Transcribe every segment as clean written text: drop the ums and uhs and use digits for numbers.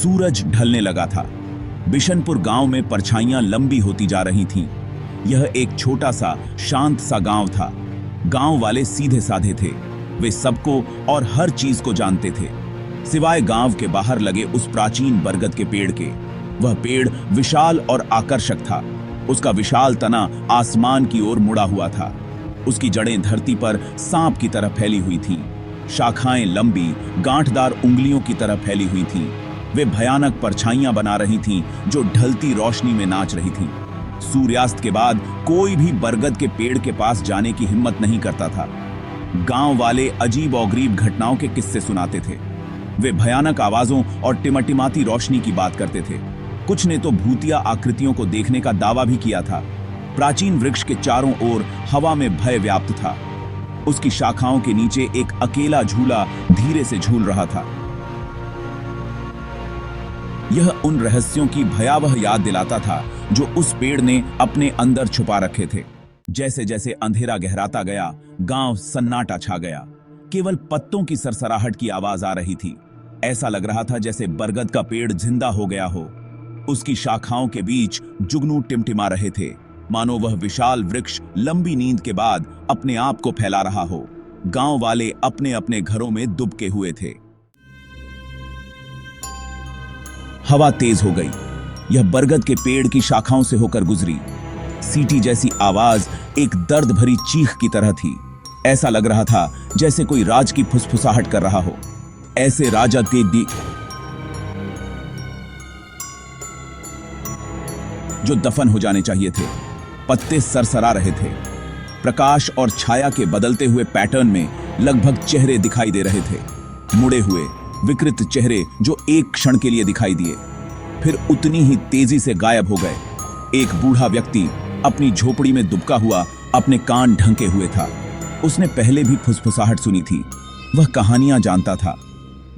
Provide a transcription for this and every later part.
सूरज ढलने लगा था। बिशनपुर गांव में परछाइयां लंबी होती जा रही थीं। यह एक छोटा सा शांत सा गांव था। गांव वाले सीधे साधे थे। वे सबको और हर चीज को जानते थे, सिवाय गांव के बाहर लगे उस प्राचीन बरगद के पेड़ के। वह पेड़ विशाल और आकर्षक था। उसका विशाल तना आसमान की ओर मुड़ा हुआ था। उसकी जड़ें धरती पर सांप की तरह फैली हुई थीं। शाखाएं लंबी गांठदार उंगलियों की तरह फैली हुई थीं। वे भयानक परछाइयां बना रही थीं जो ढलती रोशनी में नाच रही थीं। सूर्यास्त के बाद कोई भी बरगद के पेड़ के पास जाने की हिम्मत नहीं करता था। गांव वाले अजीब और गरीब घटनाओं के किस्से सुनाते थे। वे भयानक आवाजों और टिमटिमाती रोशनी की बात करते थे। कुछ ने तो भूतिया आकृतियों को देखने का दावा भी किया था। प्राचीन वृक्ष के चारों ओर हवा में भय व्याप्त था। उसकी शाखाओं के नीचे एक अकेला झूला धीरे से झूल रहा था। यह उन रहस्यों की भयावह याद दिलाता था जो उस पेड़ ने अपने अंदर छुपा रखे थे। जैसे जैसे अंधेरा गहराता गया, गांव सन्नाटा छा गया। केवल पत्तों की सरसराहट की आवाज आ रही थी। ऐसा लग रहा था जैसे बरगद का पेड़ जिंदा हो गया हो। उसकी शाखाओं के बीच जुगनू टिमटिमा रहे थे, मानो वह विशाल वृक्ष लंबी नींद के बाद अपने आप को फैला रहा हो। गांव वाले अपने अपने घरों में दुबके हुए थे। हवा तेज हो गई। यह बरगद के पेड़ की शाखाओं से होकर गुजरी। सीटी जैसी आवाज एक दर्द भरी चीख की तरह थी। ऐसा लग रहा था जैसे कोई राज की फुसफुसाहट कर रहा हो। ऐसे राजा के जो दफन हो जाने चाहिए थे। पत्ते सरसरा रहे थे। प्रकाश और छाया के बदलते हुए पैटर्न में लगभग चेहरे दिखाई दे रहे थे। मुड़े हुए विकृत चेहरे जो एक क्षण के लिए दिखाई दिए, फिर उतनी ही तेजी से गायब हो गए। एक बूढ़ा व्यक्ति अपनी झोपड़ी में दुबका हुआ अपने कान ढंके हुए था। उसने पहले भी फुसफुसाहट सुनी थी। वह कहानियां जानता था।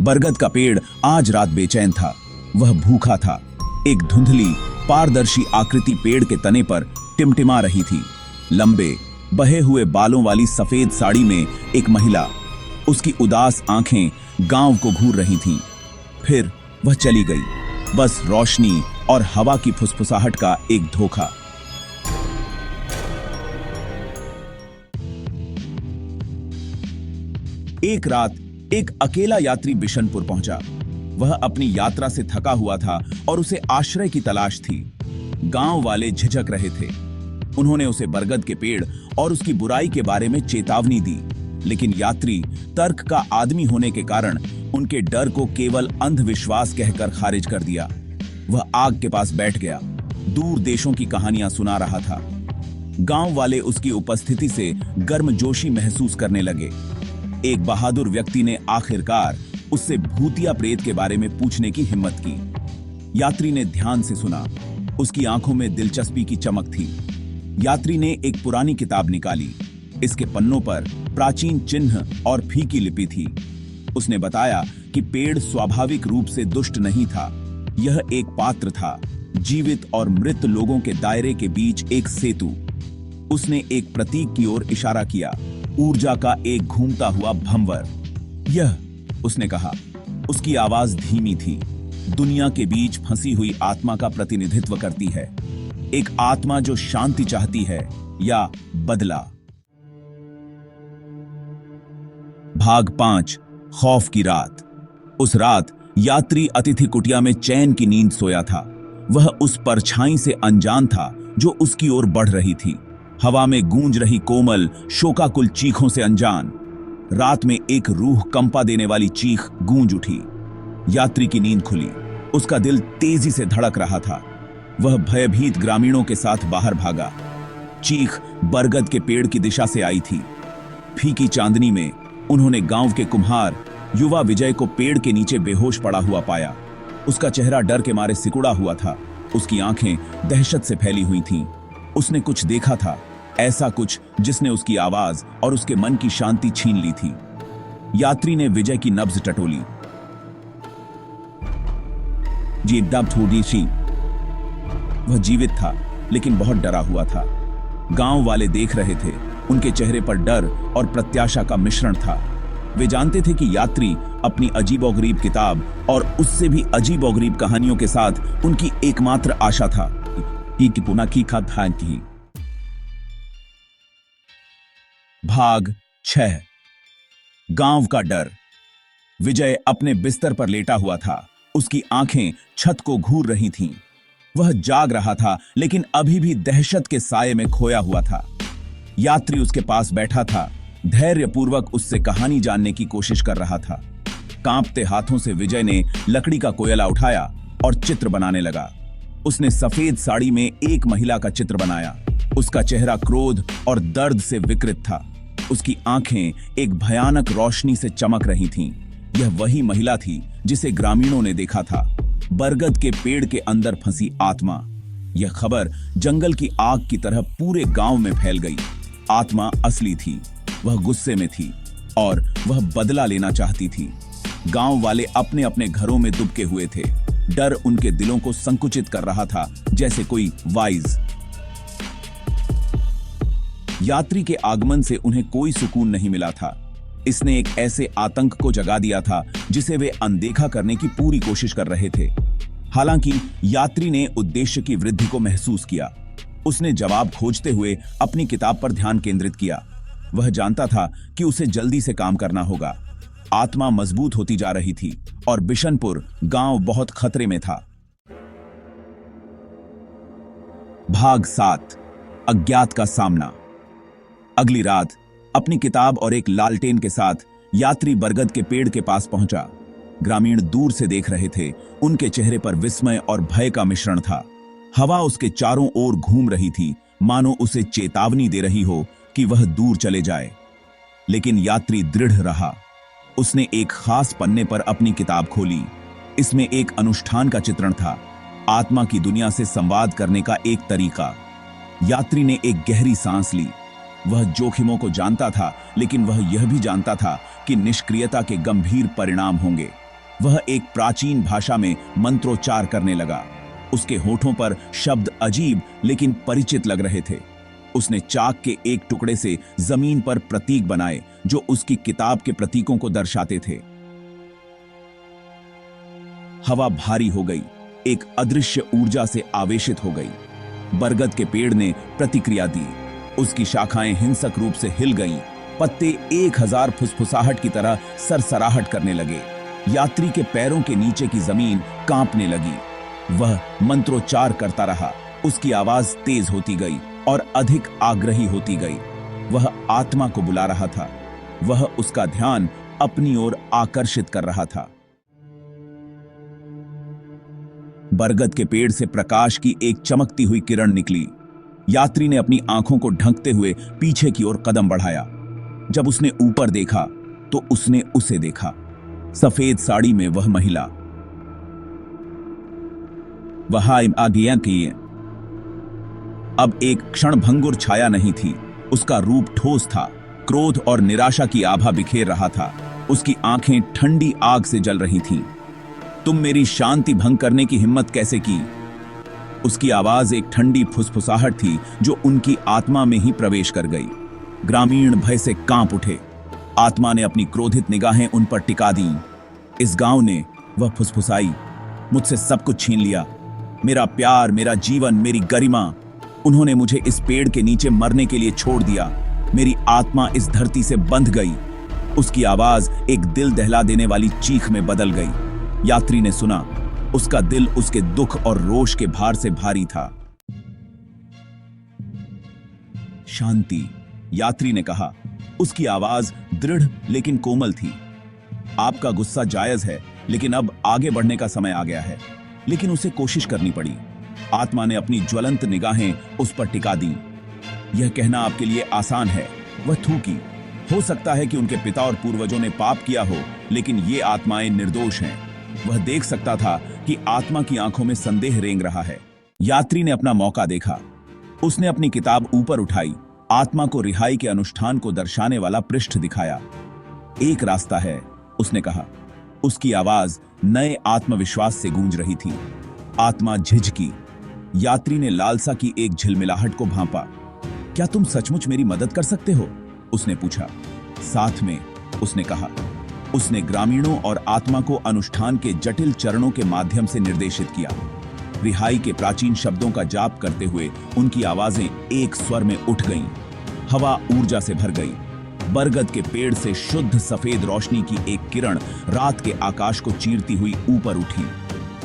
बरगद का पेड़ आज रात बेचैन था। वह भूखा था। एक धुंधली पारदर्शी आकृति पेड़ के तने पर टिमटिमा रही थी। लंबे बहे हुए बालों वाली सफेद साड़ी में एक महिला। उसकी उदास आंखें गांव को घूर रही थीं। फिर वह चली गई, बस रोशनी और हवा की फुसफुसाहट का एक धोखा। एक रात एक अकेला यात्री बिशनपुर पहुंचा। वह अपनी यात्रा से थका हुआ था और उसे आश्रय की तलाश थी। गांव वाले झिझक रहे थे। उन्होंने उसे बरगद के पेड़ और उसकी बुराई के बारे में चेतावनी दी, लेकिन यात्री तर्क का आदमी होने के कारण उनके डर को केवल अंधविश्वास कहकर खारिज कर दिया। वह आग के पास बैठ गया, दूर देशों की कहानियां सुना रहा था। गांव वाले उसकी उपस्थिति से गर्मजोशी महसूस करने लगे। एक बहादुर व्यक्ति ने आखिरकार उससे भूतिया प्रेत के बारे में पूछने की हिम्मत की। यात्री ने ध्यान से सुना। उसकी आंखों में दिलचस्पी की चमक थी। यात्री ने एक पुरानी किताब निकाली। इसके पन्नों पर प्राचीन चिन्ह और फीकी लिपि थी। उसने बताया कि पेड़ स्वाभाविक रूप से दुष्ट नहीं था। यह एक पात्र था, जीवित और मृत लोगों के दायरे के बीच एक सेतु। उसने एक प्रतीक की ओर इशारा किया, ऊर्जा का एक घूमता हुआ भंवर। यह, उसने कहा। उसकी आवाज धीमी थी। दुनिया के बीच फंसी हुई आत्मा का प्रतिनिधित्व करती है। एक आत्मा जो शांति चाहती है या बदला। भाग 5, खौफ की रात। उस रात यात्री अतिथि कुटिया में चैन की नींद सोया था। वह उस परछाई से अनजान था जो उसकी ओर बढ़ रही थी। हवा में गूंज रही कोमल शोकाकुल चीखों से अनजान। रात में एक रूह कंपा देने वाली चीख गूंज उठी। यात्री की नींद खुली। उसका दिल तेजी से धड़क रहा था। वह भयभीत ग्रामीणों के साथ बाहर भागा। चीख बरगद के पेड़ की दिशा से आई थी। फीकी चांदनी में उन्होंने गांव के कुम्हार युवा विजय को पेड़ के नीचे बेहोश पड़ा हुआ पाया। उसका चेहरा डर के मारे सिकुड़ा हुआ था। उसकी आंखें दहशत से फैली हुई थीं। उसने कुछ देखा था, ऐसा कुछ जिसने उसकी आवाज और उसके मन की शांति छीन ली थी। यात्री ने विजय की नब्ज टटोली। जी एकदम थोड़ी सी। वह जीवित था, लेकिन बहुत डरा हुआ था। गांव वाले देख रहे थे। उनके चेहरे पर डर और प्रत्याशा का मिश्रण था। वे जानते थे कि यात्री अपनी अजीबोगरीब किताब और उससे भी अजीबोगरीब कहानियों के साथ उनकी एकमात्र आशा था कि पुनः की खाद्यान्न की। भाग 6। गांव का डर। विजय अपने बिस्तर पर लेटा हुआ था। उसकी आंखें छत को घूर रही थीं। वह जाग रहा था, लेकिन अभी भी दहशत के साये में खोया हुआ था। यात्री उसके पास बैठा था, धैर्यपूर्वक उससे कहानी जानने की कोशिश कर रहा था। कांपते हाथों से विजय ने लकड़ी का कोयला उठाया और चित्र बनाने लगा। उसने सफेद साड़ी में एक महिला का चित्र बनाया। उसका चेहरा क्रोध और दर्द से विकृत था। उसकी आंखें एक भयानक रोशनी से चमक रही थीं। यह वही महिला थी जिसे ग्रामीणों ने देखा था, बरगद के पेड़ के अंदर फंसी आत्मा। यह खबर जंगल की आग की तरह पूरे गांव में फैल गई। आत्मा असली थी, वह गुस्से में थी और वह बदला लेना चाहती थी। गांव वाले अपने अपने घरों में दुबके हुए थे। डर उनके दिलों को संकुचित कर रहा था, जैसे कोई वाइज। यात्री के आगमन से उन्हें कोई सुकून नहीं मिला था। इसने एक ऐसे आतंक को जगा दिया था जिसे वे अनदेखा करने की पूरी कोशिश कर रहे थे। हालांकि यात्री ने उद्देश्य की वृद्धि को महसूस किया। उसने जवाब खोजते हुए अपनी किताब पर ध्यान केंद्रित किया। वह जानता था कि उसे जल्दी से काम करना होगा। आत्मा मजबूत होती जा रही थी और बिशनपुर गांव बहुत खतरे में था। भाग 7। अज्ञात का सामना। अगली रात अपनी किताब और एक लालटेन के साथ यात्री बरगद के पेड़ के पास पहुंचा। ग्रामीण दूर से देख रहे थे। उनके चेहरे पर विस्मय और भय का मिश्रण था। हवा उसके चारों ओर घूम रही थी, मानो उसे चेतावनी दे रही हो कि वह दूर चले जाए। लेकिन यात्री दृढ़ रहा। उसने एक खास पन्ने पर अपनी किताब खोली। इसमें एक अनुष्ठान का चित्रण था, आत्मा की दुनिया से संवाद करने का एक तरीका। यात्री ने एक गहरी सांस ली। वह जोखिमों को जानता था, लेकिन वह यह भी जानता था कि निष्क्रियता के गंभीर परिणाम होंगे। वह एक प्राचीन भाषा में मंत्रोच्चार करने लगा। उसके होठों पर शब्द अजीब लेकिन परिचित लग रहे थे। उसने चाक के एक टुकड़े से जमीन पर प्रतीक बनाए जो उसकी किताब के प्रतीकों को दर्शाते थे। हवा भारी हो गई, एक अदृश्य ऊर्जा से आवेशित हो गई। बरगद के पेड़ ने प्रतिक्रिया दी। उसकी शाखाएं हिंसक रूप से हिल गईं। पत्ते 1000 फुसफुसाहट की तरह सरसराहट करने लगे। यात्री के पैरों के नीचे की जमीन कांपने लगी। वह मंत्रोच्चार करता रहा। उसकी आवाज तेज होती गई और अधिक आग्रही होती गई। वह आत्मा को बुला रहा था। वह उसका ध्यान अपनी ओर आकर्षित कर रहा था। बरगद के पेड़ से प्रकाश की एक चमकती हुई किरण निकली। यात्री ने अपनी आंखों को ढंकते हुए पीछे की ओर कदम बढ़ाया। जब उसने ऊपर देखा तो उसने उसे देखा, सफेद साड़ी में वह महिला। वह अब एक क्षण भंगुर छाया नहीं थी। उसका रूप ठोस था। क्रोध और निराशा की आभा बिखेर रहा था। उसकी आंखें ठंडी आग से जल रही थीं। तुम मेरी शांति भंग करने की हिम्मत कैसे की? उसकी आवाज एक ठंडी फुसफुसाहट थी जो उनकी आत्मा में ही प्रवेश कर गई। ग्रामीण भय से कांप उठे। आत्मा ने अपनी क्रोधित निगाहें उन पर टिका दी। इस गांव ने, वह फुसफुसाई, मुझसे सब कुछ छीन लिया। मेरा प्यार, मेरा जीवन, मेरी गरिमा। उन्होंने मुझे इस पेड़ के नीचे मरने के लिए छोड़ दिया। मेरी आत्मा इस धरती से बंध गई। उसकी आवाज एक दिल दहला देने वाली चीख में बदल गई। यात्री ने सुना। उसका दिल उसके दुख और रोष के भार से भारी था। शांति, यात्री ने कहा। उसकी आवाज दृढ़ लेकिन कोमल थी। आपका गुस्सा जायज है, लेकिन अब आगे बढ़ने का समय आ गया है। लेकिन उसे कोशिश करनी पड़ी। आत्मा ने अपनी ज्वलंत निगाहें उस पर टिका दी। यह कहना आपके लिए आसान है, वह थूकी। हो सकता है कि उनके पिता और पूर्वजों ने पाप किया हो, लेकिन ये आत्माएं निर्दोष हैं। वह देख सकता था कि आत्मा की आंखों में संदेह रेंग रहा है। यात्री ने अपना मौका देखा। उसने अपनी किताब ऊपर उठाई। आत्मा को रिहाई के अनुष्ठान को दर्शाने वाला पृष्ठ दिखाया। एक रास्ता है, उसने कहा। उसकी आवाज नए आत्मविश्वास से गूंज रही थी। आत्मा झिझकी। यात्री ने लालसा की एक झिलमिलाहट को भांपा। क्या तुम सचमुच मेरी मदद कर सकते हो? उसने पूछा। साथ में उसने कहा, उसने ग्रामीणों और आत्मा को अनुष्ठान के जटिल चरणों के माध्यम से निर्देशित किया। रिहाई के प्राचीन शब्दों का जाप करते हुए उनकी आवाजें एक स्वर में उठ गईं। हवा ऊर्जा से भर गई। बरगद के पेड़ से शुद्ध सफेद रोशनी की एक किरण रात के आकाश को चीरती हुई ऊपर उठी।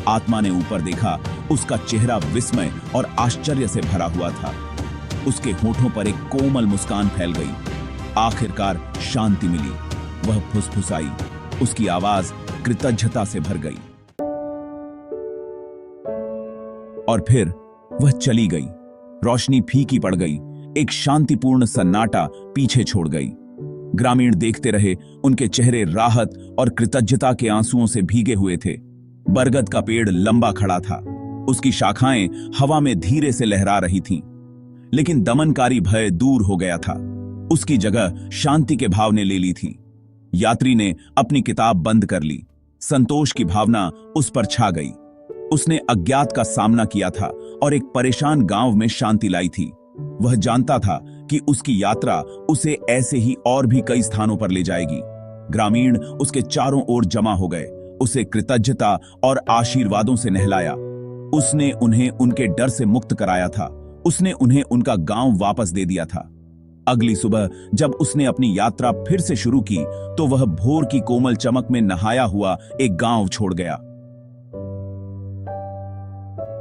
आत्मा ने ऊपर देखा। उसका चेहरा विस्मय और आश्चर्य से भरा हुआ था। उसके होठों पर एक कोमल मुस्कान फैल गई। आखिरकार शांति मिली। वह फुसफुसाई। उसकी आवाज कृतज्ञता से भर गई। और फिर वह चली गई। रोशनी फीकी पड़ गई। एक शांतिपूर्ण सन्नाटा पीछे छोड़ गई। ग्रामीण देखते रहे। उनके चेहरे राहत और कृतज्ञता के आंसुओं से भीगे हुए थे। बरगद का पेड़ लंबा खड़ा था। उसकी शाखाएं हवा में धीरे से लहरा रही थीं। लेकिन दमनकारी भय दूर हो गया था। उसकी जगह शांति के भाव ने ले ली थी। यात्री ने अपनी किताब बंद कर ली। संतोष की भावना उस पर छा गई। उसने अज्ञात का सामना किया था और एक परेशान गांव में शांति लाई थी। वह जानता था कि उसकी यात्रा उसे ऐसे ही और भी कई स्थानों पर ले जाएगी। ग्रामीण उसके चारों ओर जमा हो गए। उसे कृतज्ञता और आशीर्वादों से नहलाया। उसने उन्हें उनके डर से मुक्त कराया था। उसने उन्हें उनका गांव वापस दे दिया था। अगली सुबह जब उसने अपनी यात्रा फिर से शुरू की तो वह भोर की कोमल चमक में नहाया हुआ एक गांव छोड़ गया।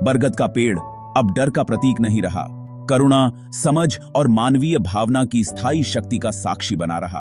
बरगद का पेड़ अब डर का प्रतीक नहीं रहा। करुणा, समझ और मानवीय भावना की स्थायी शक्ति का साक्षी बना रहा।